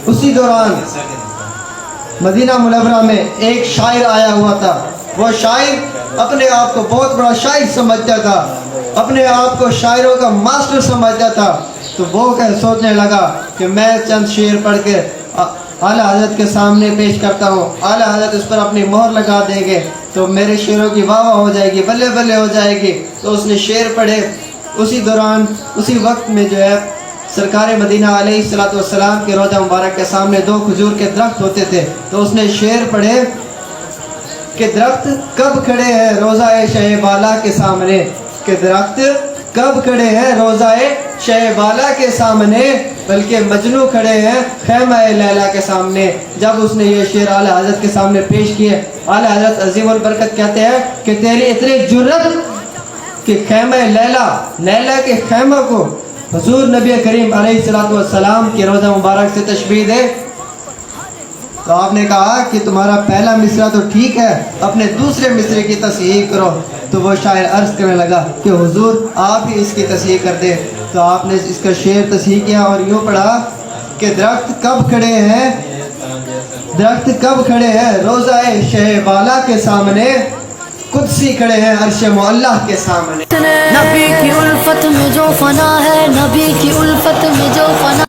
اسی دوران مدینہ منورہ میں ایک شاعر آیا ہوا تھا. وہ شاعر اپنے آپ کو بہت بڑا شاعر سمجھتا تھا, اپنے آپ کو شاعروں کا ماسٹر سمجھتا تھا. تو وہ سوچنے لگا کہ میں چند شعر پڑھ کے اعلیٰ حضرت کے سامنے پیش کرتا ہوں, اعلیٰ حضرت اس پر اپنی مہر لگا دیں گے تو میرے شعروں کی واہ واہ ہو جائے گی, بلے بلے ہو جائے گی. تو اس نے شعر پڑھے. اسی دوران اسی وقت میں جو ہے سرکار مدینہ علیہ الصلوۃ والسلام کے روضہ مبارک کے سامنے 2 کھجور کے درخت ہوتے تھے. تو اس نے شعر پڑھے کہ درخت کب کھڑے ہیں روضہ شہ بالا کے سامنے, کہ درخت کب کھڑے ہیں روضہ شہ بالا کے سامنے, بلکہ مجنو کھڑے ہیں خیمہ لیلا کے سامنے. جب اس نے یہ شعر اعلیٰ حضرت کے سامنے پیش کیے, اعلیٰ حضرت عظیم البرکت کہتے ہیں کہ تیری اتنی جرت کہ خیمہ لیلا کے خیمہ کو حضور نبی کریم علیہ الصلوۃ والسلام کے روضہ مبارک سے تشبیہ دے. تو آپ نے کہا کہ تمہارا پہلا مصرع تو ٹھیک ہے, اپنے دوسرے مصرے کی تصحیح کرو. تو وہ شاعر عرض کرنے لگا کہ حضور آپ ہی اس کی تصحیح کر دیں. تو آپ نے اس کا شعر تصحیح کیا اور یوں پڑھا کہ درخت کب کھڑے ہیں روضہ شہ بالا کے سامنے, قدسی کھڑے ہیں عرش معلیٰ کے سامنے. نبی کی الفت میں جو فنا ہے, نبی کی الفت میں جو فنا